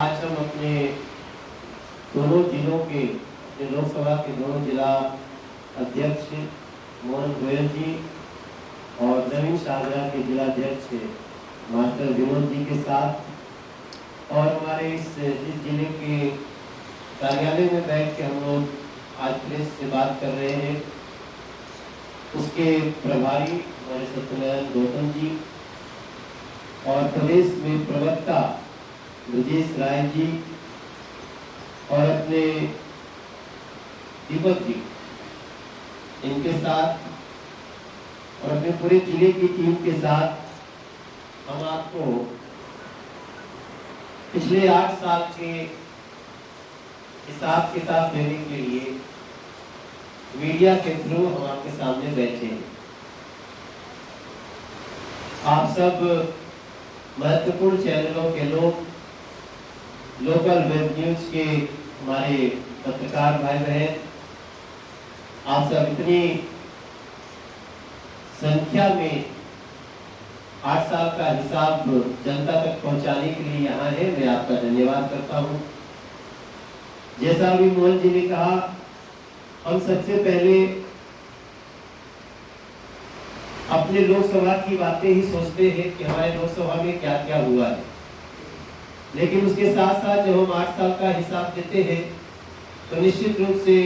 आज हम अपने दोनों जिलों के लोकसभा के दोनों जिला अध्यक्ष मोहन गोयल जी और नवीन शाहजहां के जिला अध्यक्ष मास्टर विनोद जी के साथ और हमारे इस जिले के कार्यालय में बैठ के हम लोग आज प्रेस से बात कर रहे हैं। उसके प्रभारी हमारे सत्यनारायण गौतम जी और प्रदेश में प्रवक्ता ब्रजेश राय जी और अपने दीपक जी, इनके साथ और अपने पूरे जिले की टीम के साथ हम आपको पिछले 8 साल के हिसाब किताब देने के लिए मीडिया के थ्रू हम आपके सामने बैठे हैं। आप सब महत्वपूर्ण चैनलों के लोग, लोकल वेब न्यूज के हमारे पत्रकार भाई बहन, आप सब इतनी संख्या में 8 साल का हिसाब जनता तक पहुंचाने के लिए यहाँ है। मैं आपका धन्यवाद करता हूँ। जैसा अभी मोहन जी ने कहा, हम सबसे पहले अपने लोकसभा की बातें ही सोचते हैं कि हमारे लोकसभा में क्या क्या हुआ है, लेकिन उसके साथ साथ जब हम 8 साल का हिसाब देते हैं तो निश्चित रूप से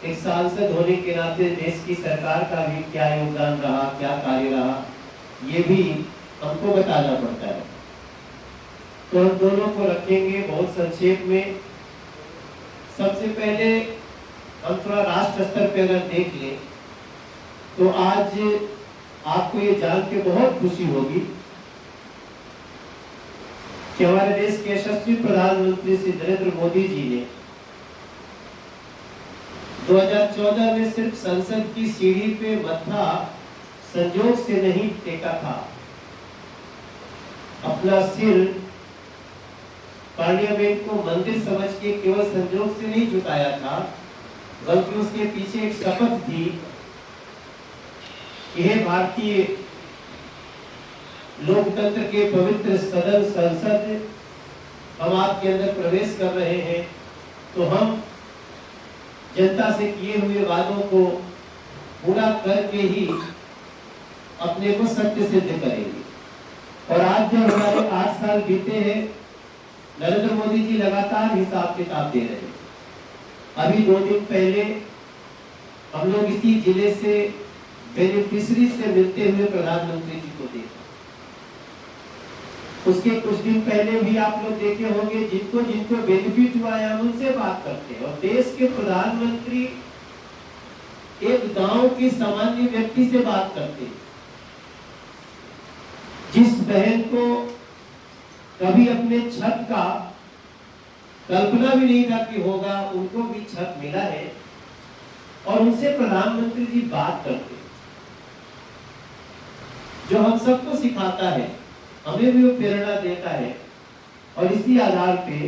एक सांसद होने के नाते देश की सरकार का भी क्या योगदान रहा, क्या कार्य रहा, ये भी हमको बताना पड़ता है। तो हम दोनों को रखेंगे बहुत संक्षेप में। सबसे पहले हम थोड़ा राष्ट्र स्तर पे अगर देख लें तो आज आपको ये जान के बहुत खुशी होगी कि हमारे देश के यशस्वी प्रधानमंत्री श्री नरेंद्र मोदी जी ने 2014 में सिर्फ संसद की सीढ़ी पे मत्था संजोग से नहीं टेका था, अपना सिर पार्लियामेंट को मंदिर समझ के केवल संजोग से नहीं झुकाया था, बल्कि उसके पीछे एक शपथ थी कि हे भारतीय लोकतंत्र के पवित्र सदन संसद, हम आपके अंदर प्रवेश कर रहे हैं तो हम जनता से किए हुए वादों को पूरा करके ही अपने को सत्य सिद्ध करेंगे। और आज जब हमारे 8 साल बीते हैं, नरेंद्र मोदी जी लगातार हिसाब किताब दे रहे हैं। अभी 2 दिन पहले हम लोग इसी जिले से बेनिफिशरी से मिलते हुए प्रधानमंत्री जी को देखा। उसके कुछ दिन पहले भी आप लोग देखे होंगे, जिनको जिनको बेनिफिट हुआ है हम उनसे बात करते हैं। और देश के प्रधानमंत्री एक गांव के सामान्य व्यक्ति से बात करते हैं, जिस बहन को कभी अपने छत का कल्पना भी नहीं था कि होगा, उनको भी छत मिला है और उनसे प्रधानमंत्री जी बात करते हैं, जो हम सबको सिखाता है, हमें भी वो प्रेरणा देता है। और इसी आधार पे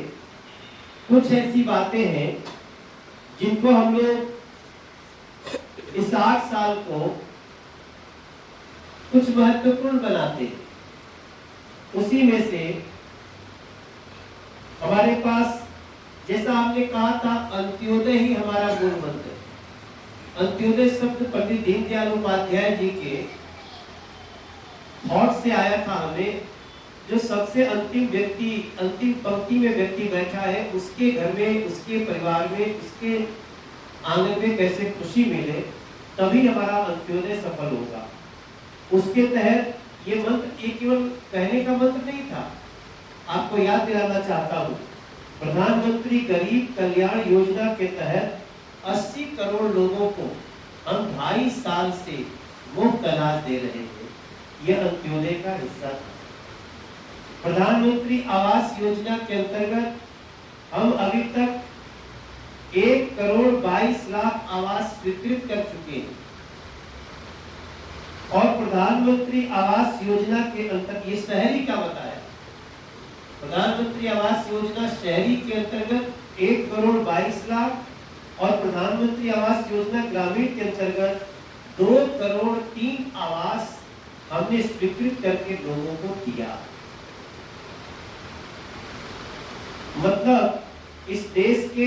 कुछ ऐसी बातें हैं जिनको हम लोग इस 8 साल को कुछ महत्वपूर्ण बनाते हैं। उसी में से हमारे पास, जैसा आपने कहा था, अंत्योदय ही हमारा मूल मंत्र है। अंत्योदय शब्द पंडित दीनदयाल उपाध्याय जी के थॉट से आया था हमें, जो सबसे अंतिम व्यक्ति, अंतिम पंक्ति में व्यक्ति बैठा है, उसके घर में, उसके परिवार में, उसके आंगन में कैसे खुशी मिले, तभी हमारा अंत्योदय सफल होगा। उसके तहत ये मंत्र एक केवल कहने का मंत्र नहीं था। आपको याद दिलाना चाहता हूँ, प्रधानमंत्री गरीब कल्याण योजना के तहत 80 करोड़ लोगों को हम 2.5 साल से मुफ्त अनाज दे रहे हैं। यह अंत्योदय का हिस्सा था। प्रधानमंत्री आवास योजना के अंतर्गत हम अभी तक 1 करोड़ 22 लाख आवास स्वीकृत कर चुके हैं। और प्रधानमंत्री आवास योजना के अंतर्गत, ये शहरी का बताया, प्रधानमंत्री आवास योजना शहरी के अंतर्गत 1 करोड़ 22 लाख और प्रधानमंत्री आवास योजना ग्रामीण के अंतर्गत 2 करोड़ 3 आवास हमने स्वीकृत करके लोगों को दिया। मतलब इस देश के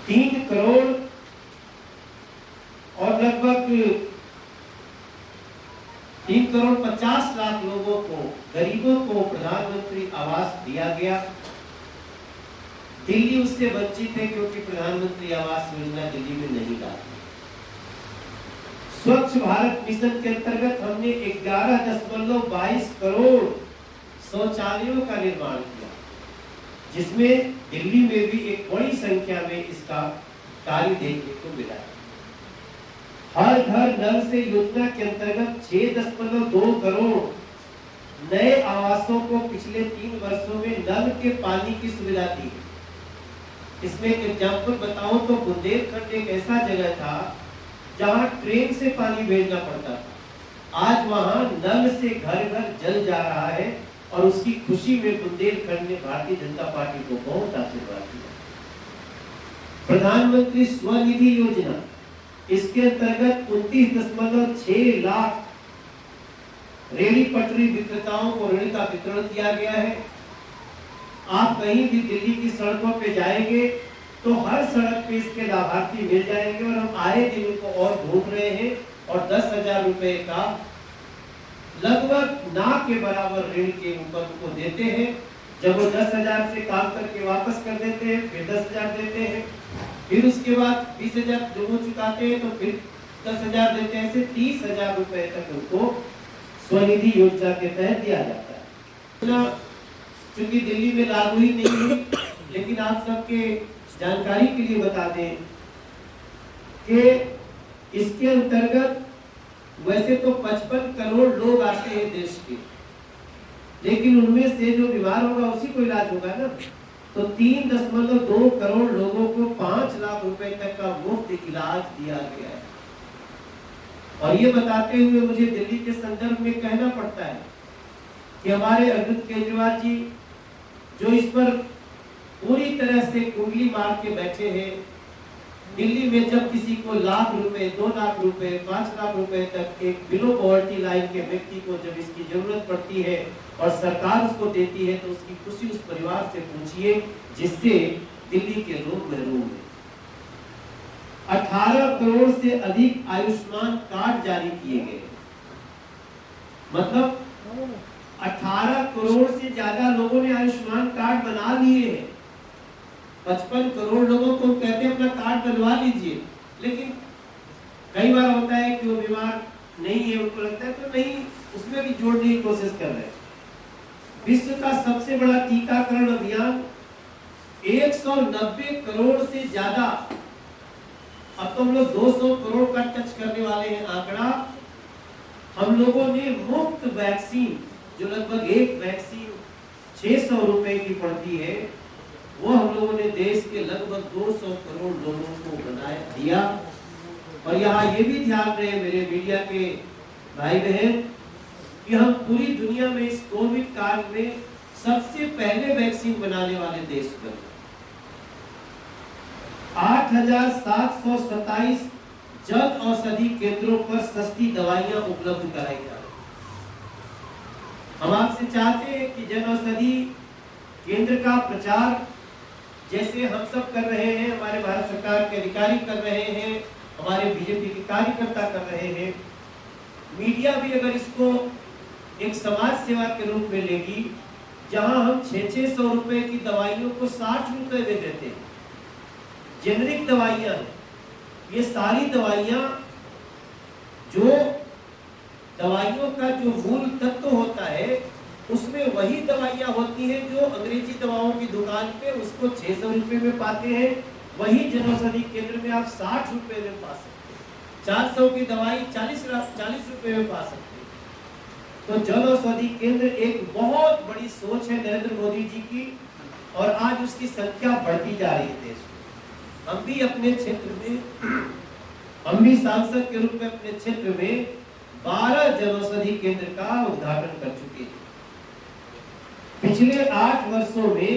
3 करोड़ और लगभग 3,50,00,000 लोगों को, गरीबों को प्रधानमंत्री आवास दिया गया। दिल्ली उससे वंचित है क्योंकि प्रधानमंत्री आवास योजना दिल्ली में नहीं लाती। स्वच्छ भारत मिशन के अंतर्गत हमने 11.22 करोड़ शौचालयों का निर्माण किया, जिसमें दिल्ली में भी एक बड़ी संख्या में इसका कार्य देखने को मिला है। हर घर नल से योजना के अंतर्गत 6.2 करोड़ नए आवासों को पिछले 3 वर्षों में नल के पानी की सुविधा दी है। इसमें एक एग्जाम्पल बताऊं तो बुंदेलखंड एक ऐसा जगह था जहां ट्रेन से पानी भेजना पड़ता था। आज वहां नल से घर घर जल जा रहा है और उसकी खुशी में बुंदेलखंड ने भारतीय जनता पार्टी को बहुत आशीर्वाद दिया। प्रधानमंत्री स्वनिधि योजना, इसके अंतर्गत 29.6 लाख रेहड़ी पटरी विक्रेताओं को ऋण का वितरण किया गया है। आप कहीं भी दिल्ली की सड़कों पे जाएंगे तो हर सड़क पे इसके लाभार्थी मिल जाएंगे और हम आए दिन उनको और ढूंढ रहे हैं और 10,000 रुपए का लगभग ना के बराबर ऋण के ऊपर उनको देते हैं। जब वो 10,000 से काम करके वापस कर देते हैं, फिर 10,000 देते हैं, फिर उसके बाद 20,000 जो वो चुकाते हैं तो फिर 10,000 देते हैं। ऐसे 30,000 रुपए तक उनको स्वनिधि योजना के तहत दिया जाता है। क्योंकि दिल्ली में लागू ही नहीं है, लेकिन आप सबके जानकारी के लिए बता दें कि इसके अंतर्गत वैसे तो 55 करोड़ लोग आते हैं देश के, लेकिन उनमें से जो बीमार होगा उसी को इलाज होगा ना। तो 3.2 करोड़ लोगों को 5 लाख रुपए तक का मुफ्त इलाज दिया गया है। और ये बताते हुए मुझे दिल्ली के संदर्भ में कहना पड़ता है कि हमारे अरविंद केजरीवाल जी जो इस पर पूरी तरह से कुंडली मार के बैठे हैं, दिल्ली में जब किसी को लाख रुपए, 2 लाख रुपए, 5 लाख रुपए तक एक बिलो पॉवर्टी लाइन के व्यक्ति को जब इसकी जरूरत पड़ती है और सरकार उसको देती है तो उसकी खुशी उस परिवार से पूछिए जिससे दिल्ली के लोग महरूम हैं। 18 करोड़ से अधिक आयुष्मान कार्ड जारी किए गए, मतलब 18 करोड़ से ज्यादा लोगों ने आयुष्मान कार्ड बना लिए हैं। 55 करोड़ लोगों को कहते हैं अपना कार्ड बनवा लीजिए, लेकिन कई बार होता है कि वो बीमार नहीं है, उनको लगता है तो नहीं, उसमें भी जोड़ने की कोशिश कर रहे हैं। विश्व का सबसे बड़ा टीकाकरण अभियान 190 करोड़ से ज्यादा, अब तो हम लोग 200 करोड़ का टच करने वाले हैं आंकड़ा। हम लोगों ने मुफ्त वैक्सीन, जो लगभग एक वैक्सीन 600 रुपए की पड़ती है, वो हम लोगों ने देश के लगभग 200 करोड़ लोगों को बनाया दिया। और यहाँ ये भी ध्यान रहे मेरे मीडिया के भाई बहन कि हम पूरी दुनिया में इस कोविड काल में सबसे पहले वैक्सीन बनाने वाले देश बने। 8,727 जन औषधि केंद्रों पर सस्ती दवाइयां उपलब्ध कराई जा रही। हम आपसे चाहते हैं कि जन औषधि केंद्र का प्रचार जैसे हम सब कर रहे हैं, हमारे भारत सरकार के अधिकारी कर रहे हैं, हमारे बीजेपी के कार्यकर्ता कर रहे हैं, मीडिया भी अगर इसको एक समाज सेवा के रूप में लेगी, जहां हम 600 रुपए की दवाइयों को 60 रुपए में देते हैं, जेनरिक दवाइयां हैं, ये सारी दवाइयां जो दवाइयों का जो मूल तत्व होता है उसमें वही दवाइयां होती हैं जो अंग्रेजी दवाओं की दुकान पे उसको 600 रुपए में पाते हैं, वही जन औषधि केंद्र में आप 60 रुपए में पा सकते हैं। 400 की दवाई 40 रुपए में पा सकते हैं। तो जन औषधि केंद्र एक बहुत बड़ी सोच है नरेंद्र मोदी जी की, और आज उसकी संख्या बढ़ती जा रही है देश में। हम भी अपने क्षेत्र में, हम भी सांसद के रूप में अपने क्षेत्र में 12 जन औषधि केंद्र का उद्घाटन कर चुके हैं। पिछले 8 वर्षों में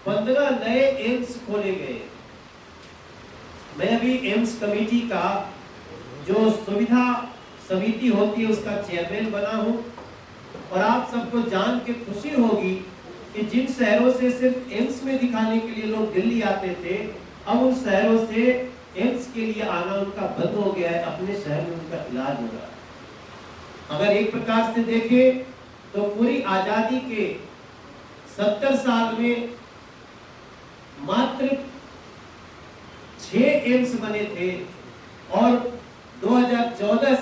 15 नए एम्स खोले गए। मैं अभी एम्स कमेटी का जो सुविधा समिति होती है उसका चेयरमैन बना हूं, और आप सबको जान के खुशी होगी कि जिन शहरों से सिर्फ एम्स में दिखाने के लिए लोग दिल्ली आते थे, अब उन शहरों से एम्स के लिए आना उनका बंद हो गया है, अपने शहर में उनका इलाज हो रहा है। अगर एक प्रकार से देखें तो पूरी आजादी के 70 साल में मात्र 6 एम्स बने थे और 2014